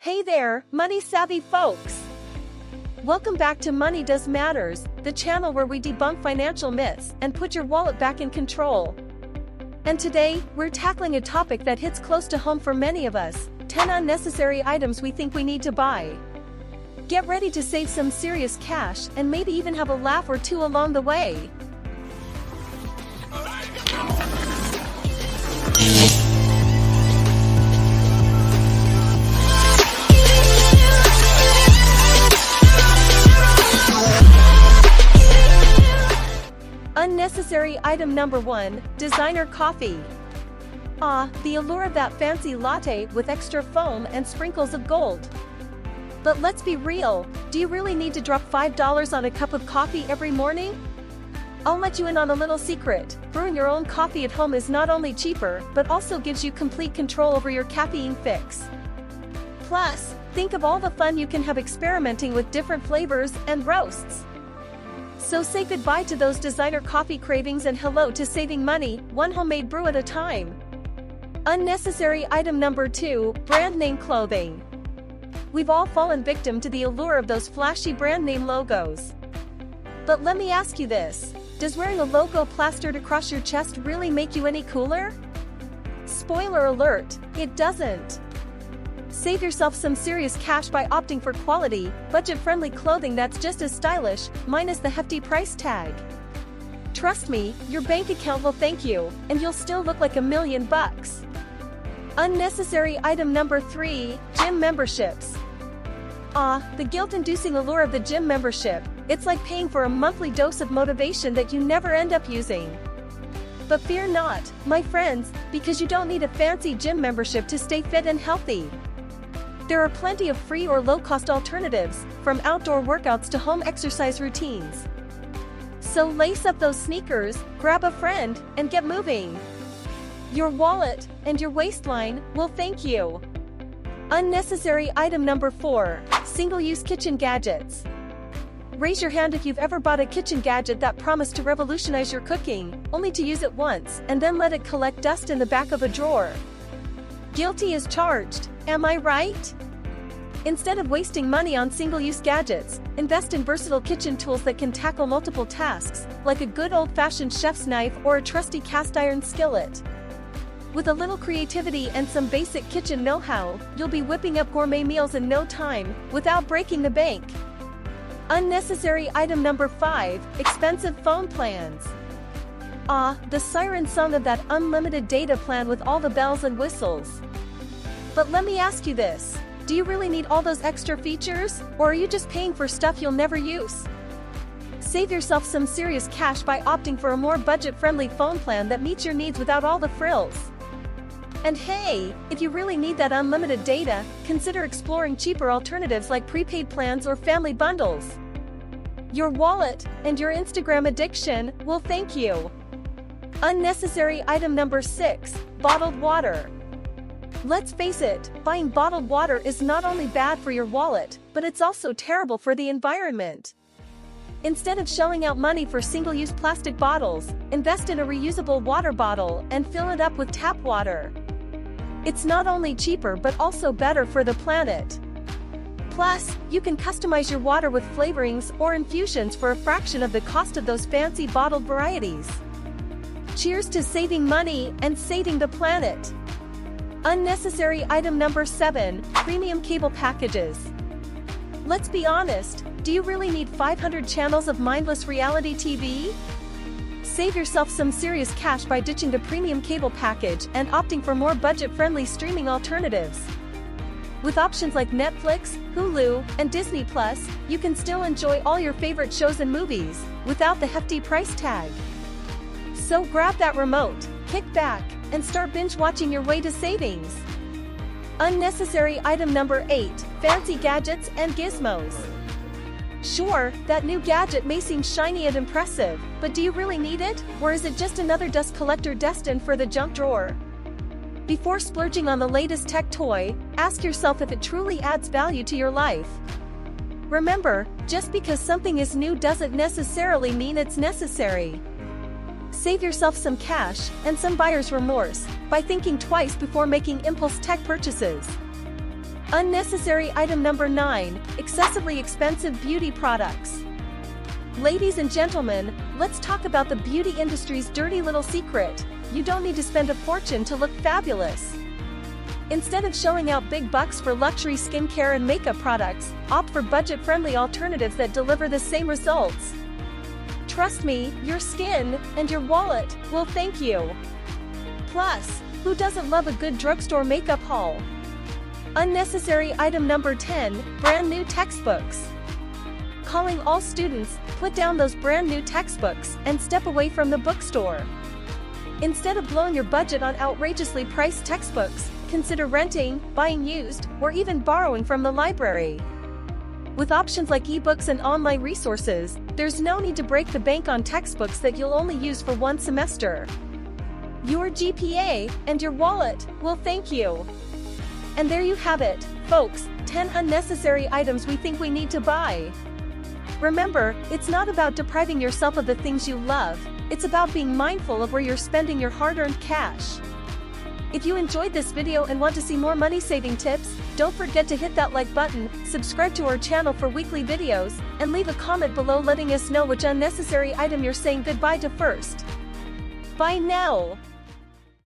Hey there, money-savvy folks! Welcome back to Money Does Matters, the channel where we debunk financial myths and put your wallet back in control. And today, we're tackling a topic that hits close to home for many of us: 10 unnecessary items we think we need to buy. Get ready to save some serious cash and maybe even have a laugh or two along the way. Unnecessary item number 1, designer coffee. The allure of that fancy latte with extra foam and sprinkles of gold. But let's be real, do you really need to drop $5 on a cup of coffee every morning? I'll let you in on a little secret: brewing your own coffee at home is not only cheaper, but also gives you complete control over your caffeine fix. Plus, think of all the fun you can have experimenting with different flavors and roasts. So say goodbye to those designer coffee cravings and hello to saving money, one homemade brew at a time. Unnecessary item number 2, brand name clothing. We've all fallen victim to the allure of those flashy brand name logos. But let me ask you this: does wearing a logo plastered across your chest really make you any cooler? Spoiler alert, it doesn't. Save yourself some serious cash by opting for quality, budget-friendly clothing that's just as stylish, minus the hefty price tag. Trust me, your bank account will thank you, and you'll still look like $1,000,000. Unnecessary item number 3, gym memberships. The guilt-inducing allure of the gym membership. It's like paying for a monthly dose of motivation that you never end up using. But fear not, my friends, because you don't need a fancy gym membership to stay fit and healthy. There are plenty of free or low-cost alternatives, from outdoor workouts to home exercise routines. So lace up those sneakers, grab a friend, and get moving. Your wallet and your waistline will thank you. Unnecessary item number 4, single-use kitchen gadgets. Raise your hand if you've ever bought a kitchen gadget that promised to revolutionize your cooking, only to use it once and then let it collect dust in the back of a drawer. Guilty as charged, am I right? Instead of wasting money on single-use gadgets, invest in versatile kitchen tools that can tackle multiple tasks, like a good old-fashioned chef's knife or a trusty cast-iron skillet. With a little creativity and some basic kitchen know-how, you'll be whipping up gourmet meals in no time, without breaking the bank. Unnecessary item number 5, expensive phone plans. The siren song of that unlimited data plan with all the bells and whistles. But let me ask you this: do you really need all those extra features, or are you just paying for stuff you'll never use? Save yourself some serious cash by opting for a more budget-friendly phone plan that meets your needs without all the frills. And hey, if you really need that unlimited data, consider exploring cheaper alternatives like prepaid plans or family bundles. Your wallet and your Instagram addiction will thank you. Unnecessary item number 6, bottled water. Let's face it, buying bottled water is not only bad for your wallet, but it's also terrible for the environment. Instead of shelling out money for single-use plastic bottles, invest in a reusable water bottle and fill it up with tap water. It's not only cheaper but also better for the planet. Plus, you can customize your water with flavorings or infusions for a fraction of the cost of those fancy bottled varieties. Cheers to saving money and saving the planet. Unnecessary item number 7, premium cable packages. Let's be honest, do you really need 500 channels of mindless reality TV? Save yourself some serious cash by ditching the premium cable package and opting for more budget-friendly streaming alternatives. With options like Netflix, Hulu, and Disney Plus, you can still enjoy all your favorite shows and movies, without the hefty price tag. So grab that remote, kick back, and start binge-watching your way to savings. Unnecessary item number 8, fancy gadgets and gizmos. Sure, that new gadget may seem shiny and impressive, but do you really need it, or is it just another dust collector destined for the junk drawer? Before splurging on the latest tech toy, ask yourself if it truly adds value to your life. Remember, just because something is new doesn't necessarily mean it's necessary. Save yourself some cash and some buyer's remorse by thinking twice before making impulse tech purchases. Unnecessary item number 9, excessively expensive beauty products. Ladies and gentlemen, let's talk about the beauty industry's dirty little secret. You don't need to spend a fortune to look fabulous. Instead of showing out big bucks for luxury skincare and makeup products, opt for budget-friendly alternatives that deliver the same results. Trust me, your skin and your wallet will thank you. Plus, who doesn't love a good drugstore makeup haul? Unnecessary item number 10, brand new textbooks. Calling all students, put down those brand new textbooks and step away from the bookstore. Instead of blowing your budget on outrageously priced textbooks, consider renting, buying used, or even borrowing from the library. With options like ebooks and online resources, there's no need to break the bank on textbooks that you'll only use for one semester. Your GPA and your wallet will thank you. And there you have it, folks, 10 unnecessary items we think we need to buy. Remember, it's not about depriving yourself of the things you love, it's about being mindful of where you're spending your hard-earned cash. If you enjoyed this video and want to see more money-saving tips, don't forget to hit that like button, subscribe to our channel for weekly videos, and leave a comment below letting us know which unnecessary item you're saying goodbye to first. Bye now!